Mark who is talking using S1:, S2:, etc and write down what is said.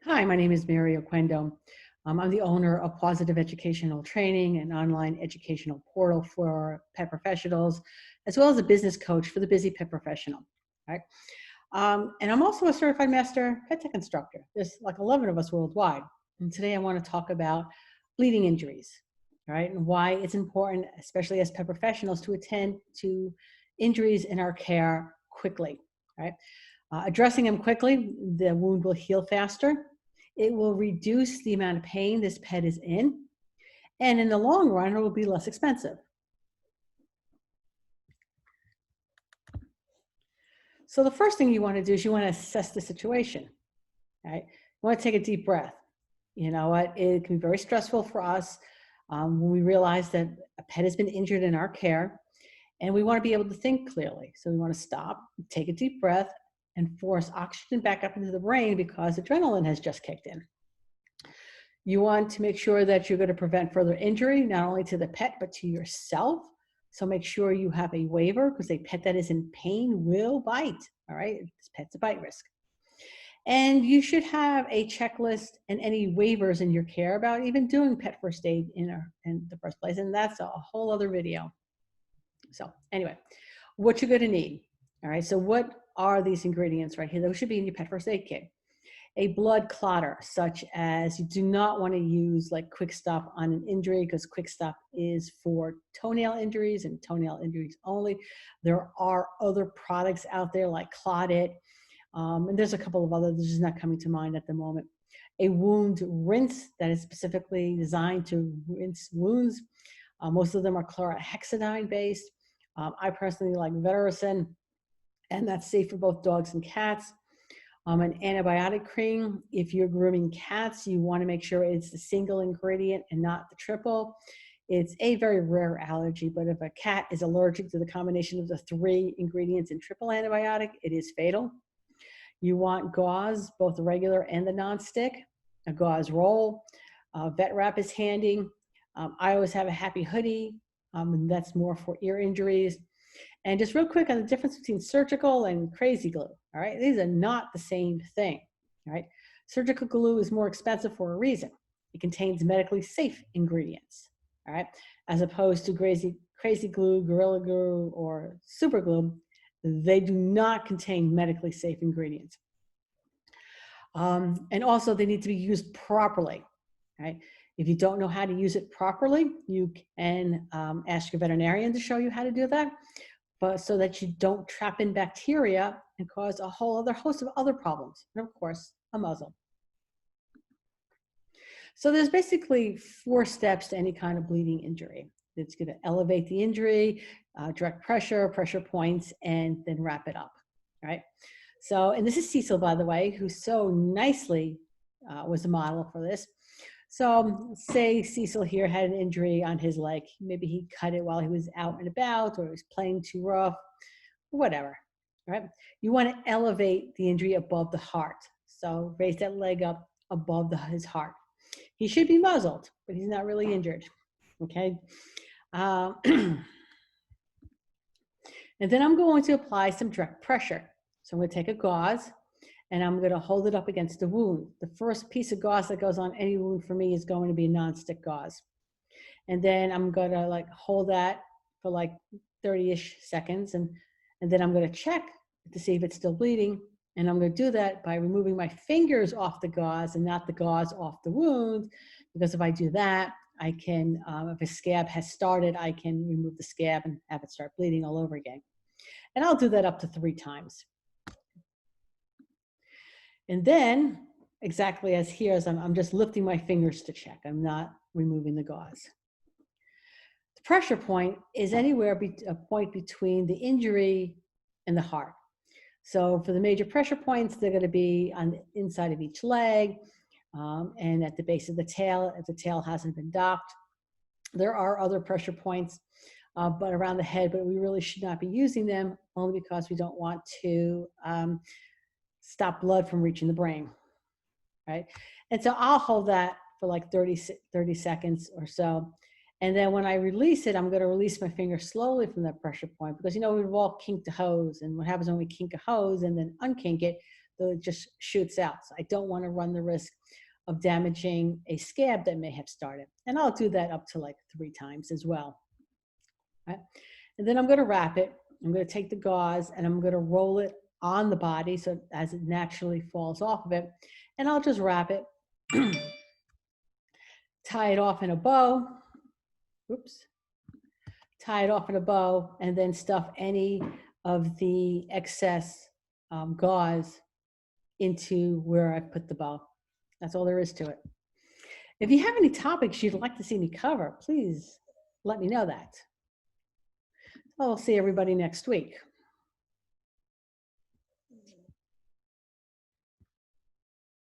S1: Hi, my name is Mary Oquendo. I'm the owner of Positive Educational Training, an online educational portal for pet professionals, as well as a business coach for the busy pet professional. Right? And I'm also a certified master pet tech instructor. There's like 11 of us worldwide. And today I want to talk about bleeding injuries, right? And why it's important, especially as pet professionals, to attend to injuries in our care quickly, right? Addressing them quickly, the wound will heal faster. It will reduce the amount of pain this pet is in. And in the long run, it will be less expensive. So the first thing you want to do is you want to assess the situation, right? You want to take a deep breath. You know what? It can be very stressful for us when we realize that a pet has been injured in our care, and we want to be able to think clearly. So we want to stop, take a deep breath, and force oxygen back up into the brain because adrenaline has just kicked in. You want to make sure that you're going to prevent further injury, not only to the pet, but to yourself. So make sure you have a waiver because a pet that is in pain will bite. All right. This pet's a bite risk. And you should have a checklist and any waivers in your care about even doing pet first aid in the first place. And that's a whole other video. So anyway, what you're going to need. All right. So what are these ingredients right here? Those should be in your pet first aid kit. A blood clotter, such as you do not want to use like Quick Stop on an injury because Quick Stop is for toenail injuries and toenail injuries only. There are other products out there like Clot-It, and there's a couple of others that are just not coming to mind at the moment. A wound rinse that is specifically designed to rinse wounds. Most of them are chlorhexidine based. I personally like Vetericyn, and that's safe for both dogs and cats. An antibiotic cream. If you're grooming cats, you want to make sure it's the single ingredient and not the triple. It's a very rare allergy, but if a cat is allergic to the combination of the 3 ingredients in triple antibiotic, it is fatal. You want gauze, both the regular and the nonstick, a gauze roll. Vet wrap is handy. I always have a happy hoodie. And that's more for ear injuries. And just real quick on the difference between surgical and crazy glue, all right? These are not the same thing, all right? Surgical glue is more expensive for a reason. It contains medically safe ingredients, all right? As opposed to crazy glue, Gorilla Glue, or super glue, they do not contain medically safe ingredients. And also they need to be used properly, right? If you don't know how to use it properly, you can ask your veterinarian to show you how to do that, but so that you don't trap in bacteria and cause a whole other host of other problems, and of course, a muzzle. So there's basically 4 steps to any kind of bleeding injury. It's going to elevate the injury, direct pressure, pressure points, and then wrap it up, right? So, and this is Cecil, by the way, who so nicely was a model for this. So say Cecil here had an injury on his leg. Maybe he cut it while he was out and about, or he was playing too rough, whatever, right? You want to elevate the injury above the heart. So raise that leg up above his heart. He should be muzzled, but he's not really injured, okay? And then I'm going to apply some direct pressure. So I'm going to take a gauze and I'm going to hold it up against the wound. The first piece of gauze that goes on any wound for me is going to be non-stick gauze. And then I'm going to like hold that for like 30-ish seconds. And then I'm going to check to see if it's still bleeding. And I'm going to do that by removing my fingers off the gauze and not the gauze off the wound. Because if I do that, I can, if a scab has started, I can remove the scab and have it start bleeding all over again. And I'll do that up to 3 times. And then, exactly as here, as I'm just lifting my fingers to check. I'm not removing the gauze. The pressure point is anywhere a point between the injury and the heart. So for the major pressure points, they're going to be on the inside of each leg and at the base of the tail if the tail hasn't been docked. There are other pressure points, but around the head, but we really should not be using them only because we don't want to stop blood from reaching the brain, right? And so I'll hold that for like 30 seconds or so. And then when I release it, I'm going to release my finger slowly from that pressure point because, you know, we've all kinked a hose. And what happens when we kink a hose and then unkink it, it just shoots out. So I don't want to run the risk of damaging a scab that may have started. And I'll do that up to like 3 times as well. Right? And then I'm going to wrap it. I'm going to take the gauze and I'm going to roll it on the body so as it naturally falls off of it. And I'll just wrap it, tie it off in a bow. Oops. Tie it off in a bow and then stuff any of the excess gauze into where I put the bow. That's all there is to it. If you have any topics you'd like to see me cover, please let me know that. I'll see everybody next week.